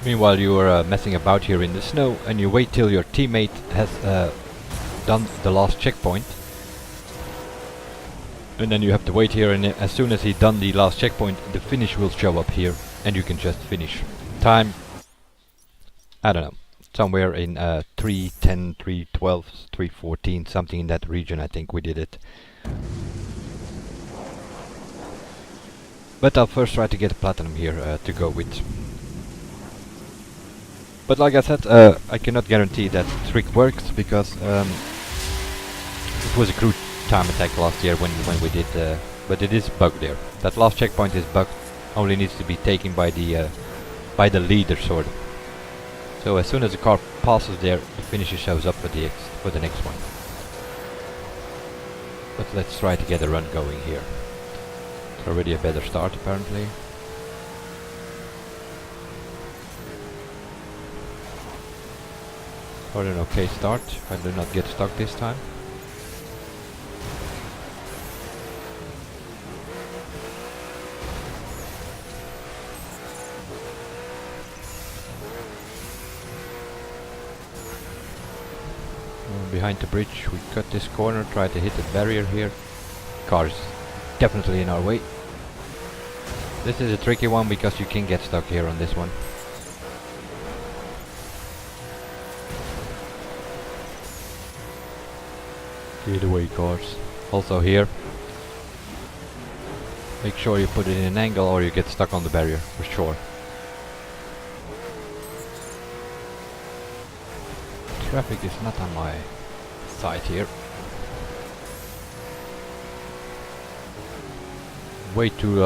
Speaker 1: Meanwhile you are messing about here in the snow and you wait till your teammate has done the last checkpoint. And then you have to wait here, and as soon as he done the last checkpoint, the finish will show up here and you can just finish. Time, I don't know, somewhere in 3:10, 3:12, 3:14, something in that region I think we did it. But I'll first try to get a platinum here to go with. But like I said, I cannot guarantee that trick works because it was a crude time attack last year when we did, but it is bugged there. That last checkpoint is bugged, only needs to be taken by the leader sort of. So as soon as the car passes there, the finisher shows up for the next one. But let's try to get a run going here. It's already a better start apparently. Or an okay start, I do not get stuck this time. Behind the bridge, we cut this corner, try to hit the barrier here. Car is definitely in our way. This is a tricky one because you can get stuck here on this one. Get away, cars. Also here, make sure you put it in an angle or you get stuck on the barrier for sure. Traffic is not on my side here. Way too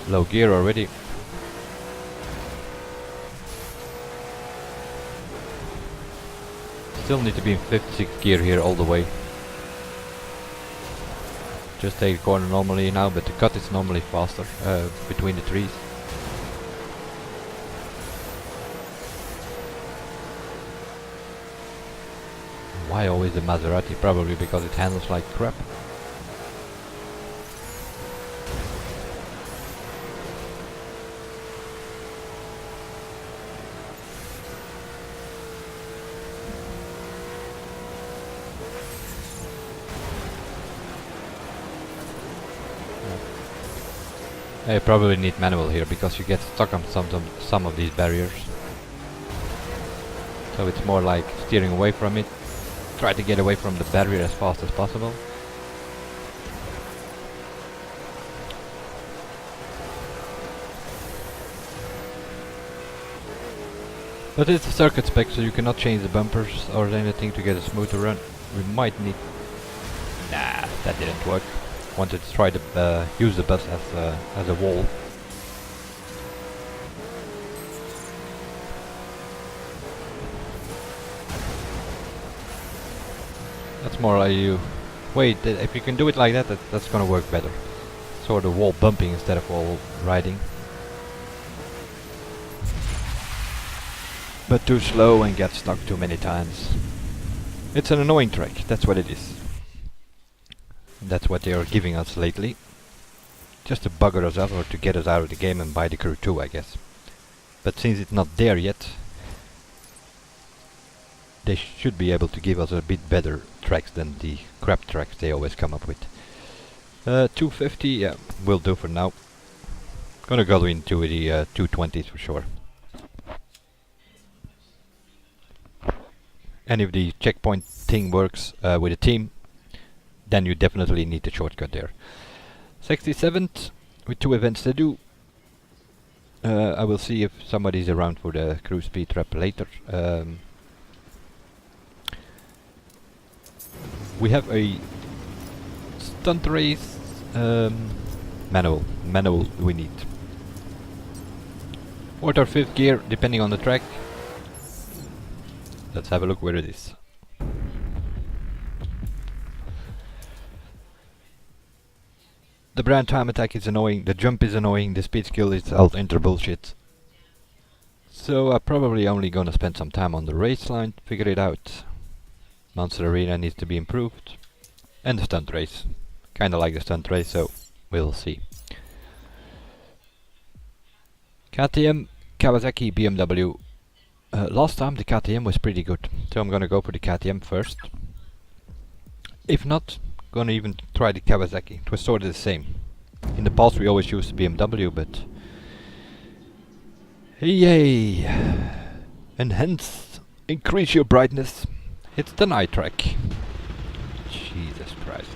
Speaker 1: low gear already. Still need to be in 56 gear here all the way. Just take the corner normally now, but the cut is normally faster between the trees. Why always the Maserati? Probably because it handles like crap. I probably need manual here because you get stuck on some of these barriers. So it's more like steering away from it. Try to get away from the barrier as fast as possible. But it's a circuit spec, so you cannot change the bumpers or anything to get a smoother run. We might need... Nah, that didn't work. Wanted to try to use the bus as a wall. That's more like you... Wait, if you can do it like that, that's gonna work better. Sort of wall bumping instead of wall riding. But too slow and get stuck too many times. It's an annoying track, that's what it is. That's what they are giving us lately. Just to bugger us up or to get us out of the game and buy the Crew 2, I guess. But since it's not there yet, they should be able to give us a bit better tracks than the crap tracks they always come up with. 250, yeah, will do for now. Gonna go into the 220s for sure. And if the checkpoint thing works with a team, then you definitely need the shortcut there. 67th, with 2 events to do. I will see if somebody's around for the cruise speed trap later. We have a stunt race, manual we need. 4th or 5th gear, depending on the track. Let's have a look where it is. The brand time attack is annoying, the jump is annoying, the speed skill is alt enter bullshit. So I'm probably only gonna spend some time on the race line to figure it out. Monster Arena needs to be improved. And the stunt race. Kinda like the stunt race, so we'll see. KTM, Kawasaki, BMW, Last time the KTM was pretty good, so I'm gonna go for the KTM first. If not, gonna even try the Kawasaki. It was sort of the same. In the past we always used the BMW, but yay! Enhance, increase your brightness. It's the night track. Jesus Christ.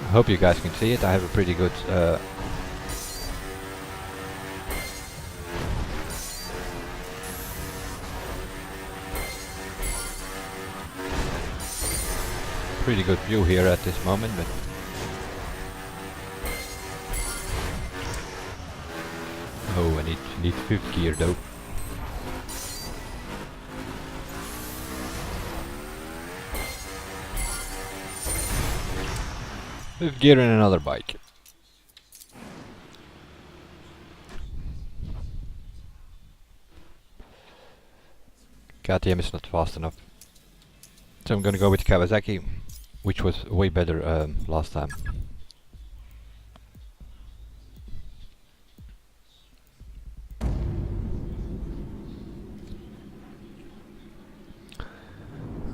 Speaker 1: I hope you guys can see it. I have a pretty good view here at this moment, but oh, I need fifth gear though. Fifth gear in another bike. KTM is not fast enough, so I'm gonna go with Kawasaki, which was way better last time.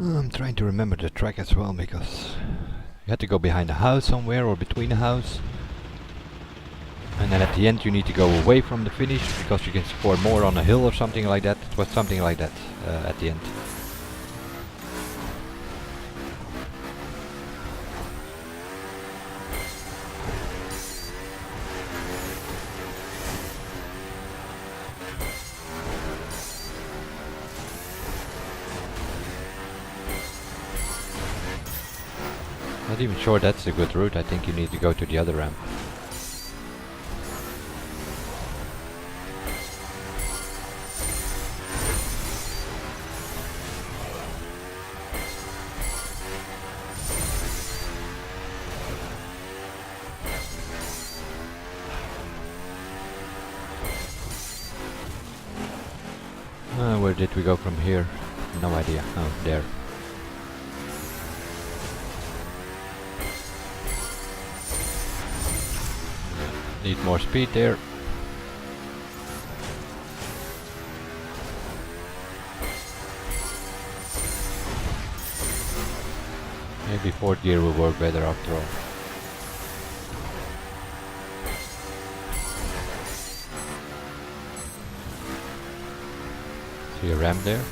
Speaker 1: I'm trying to remember the track as well, because you had to go behind the house somewhere or between the house, and then at the end you need to go away from the finish because you can score more on a hill or something like that. It was something like that at the end. Not even sure that's a good route. I think you need to go to the other ramp. Where did we go from here? No idea. Oh, there. Need more speed there. Maybe fourth gear will work better after all. See a ramp there?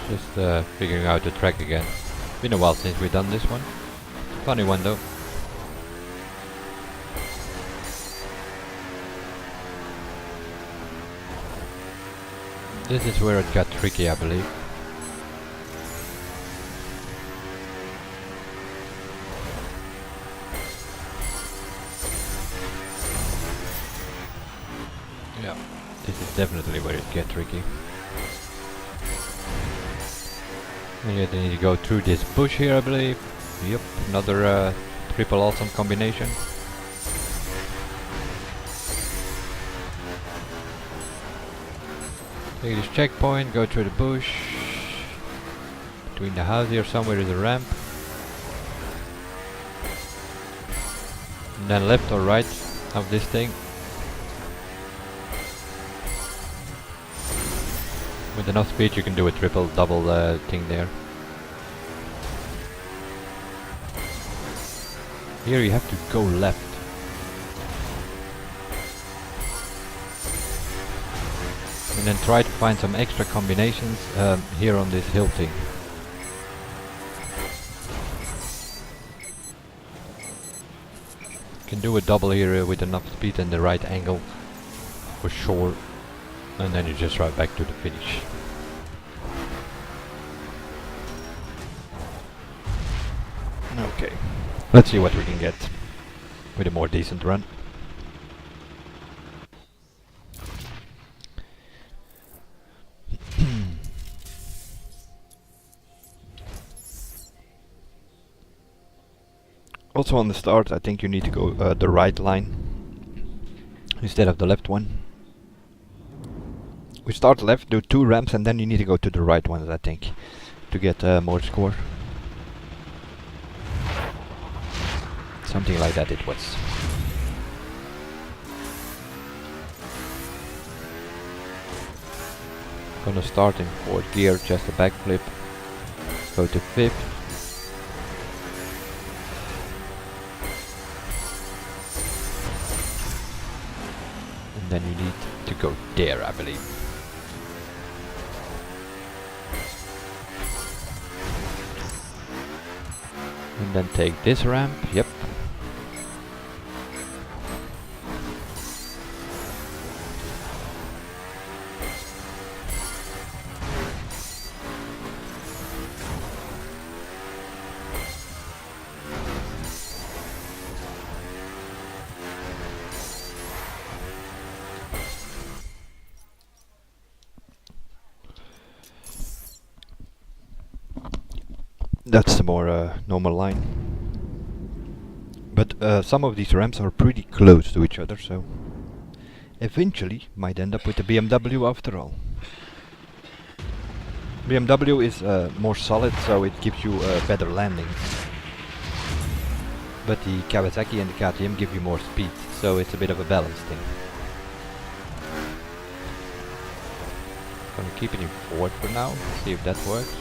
Speaker 1: Just figuring out the track again. Been a while since we've done this one. Funny one though. This is where it got tricky, I believe. Yeah, this is definitely where it gets tricky. And you need to go through this bush here, I believe. Yep, another triple awesome combination. Take this checkpoint, go through the bush. Between the house here somewhere is a ramp. And then left or right of this thing. With enough speed you can do a triple, double thing there. Here you have to go left. And then try to find some extra combinations here on this hill thing. You can do a double here with enough speed and the right angle for sure. And then you just ride back to the finish. Okay, let's see what we can get with a more decent run. Also on the start I think you need to go the right line instead of the left one, We start left, do 2 ramps, and then you need to go to the right ones, I think, to get more score. Something like that it was. Gonna start in 4th gear, just a backflip. Go to 5th. And then you need to go there, I believe. And then take this ramp, yep. That's the more normal line. But some of these ramps are pretty close to each other, so eventually might end up with a BMW after all. BMW is more solid, so it gives you better landings. But the Kawasaki and the KTM give you more speed, so it's a bit of a balance thing. Gonna keep it in 4th for now, see if that works.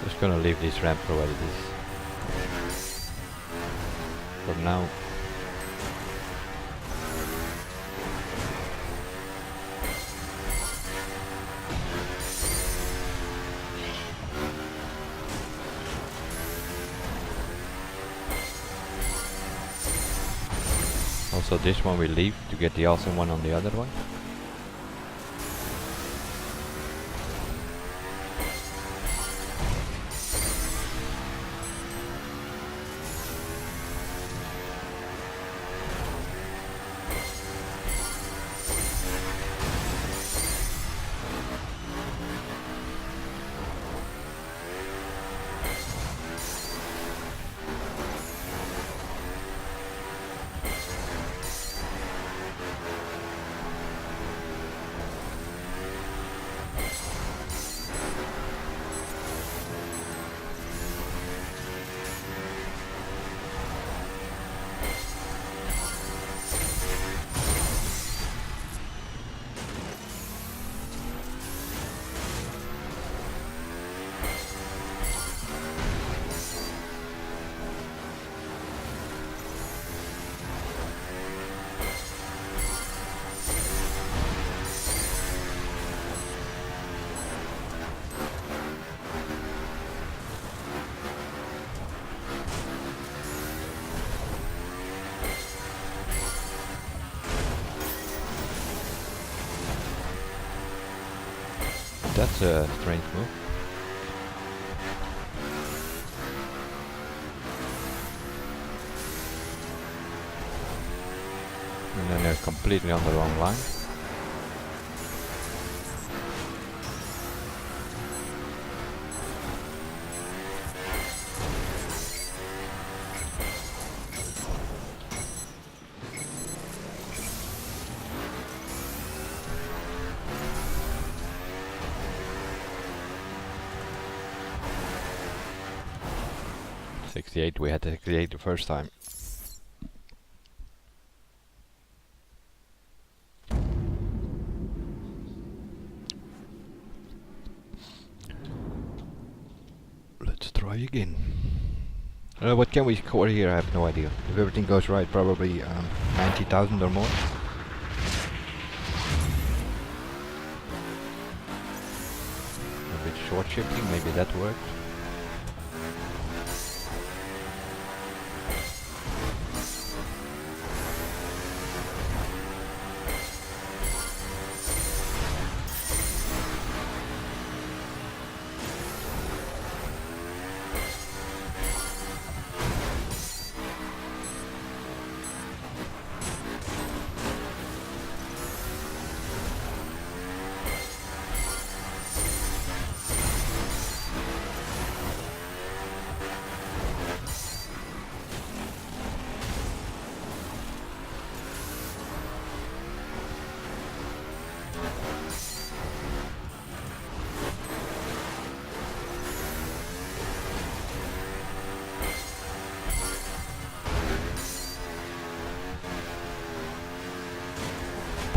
Speaker 1: Just gonna leave this ramp for what it is. For now. Also this one we leave to get the awesome one on the other one. That's a strange move. And then they're completely on the wrong line. We had to create the first time. Let's try again. What can we score here? I have no idea. If everything goes right, probably 90,000 or more. A bit short shifting, maybe that works.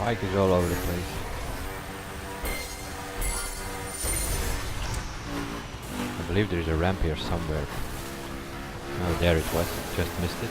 Speaker 1: bike is all over the place. I believe there is a ramp here somewhere. Oh, there it was. Just missed it.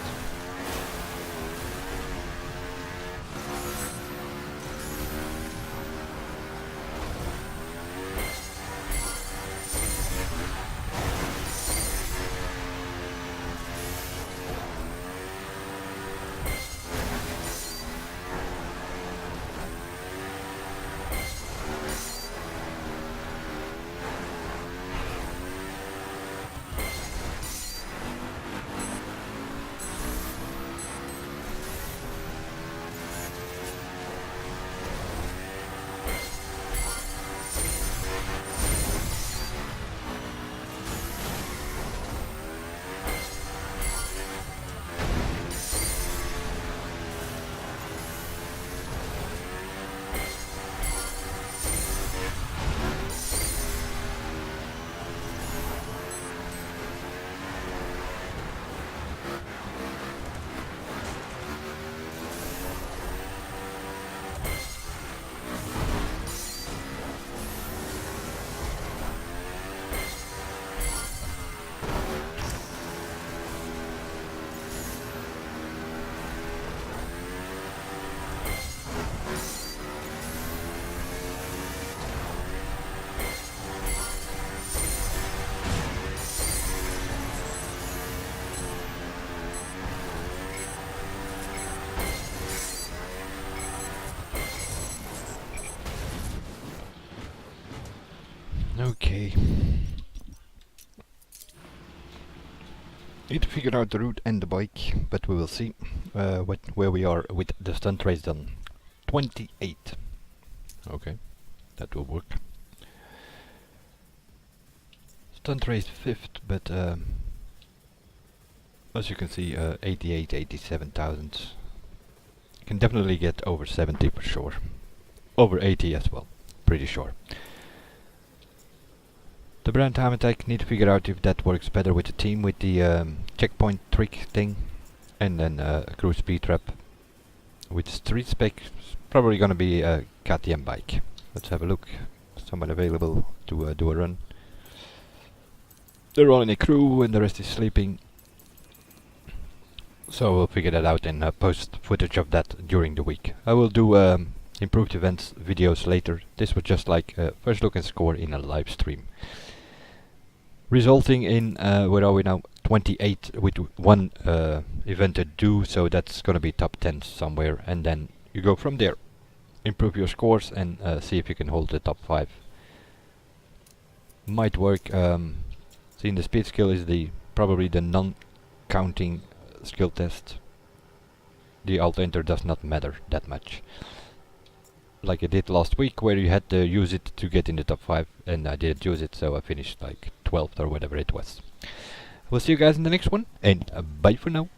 Speaker 1: Okay. Need to figure out the route and the bike, but we will see where we are with the stunt race done. 28. Okay, that will work. Stunt race 5th, but as you can see, 88, 87,000. Can definitely get over 70 for sure. Over 80 as well, pretty sure. The brand time attack, need to figure out if that works better with the team with the checkpoint trick thing, and then cruise speed trap. With street spec, probably gonna be a KTM bike. Let's have a look. Someone available to do a run. They're all in a crew and the rest is sleeping. So we'll figure that out and post footage of that during the week. I will do improved events videos later. This was just like first look and score in a live stream. Resulting in, where are we now? 28 with one event to do, so that's gonna be top 10 somewhere, and then you go from there. Improve your scores and see if you can hold the top 5. Might work. Seeing the speed skill is probably the non-counting skill test. The alt enter does not matter that much. Like I did last week, where you had to use it to get in the top 5, and I didn't use it, so I finished like 12th or whatever it was. We'll see you guys in the next one, and bye for now.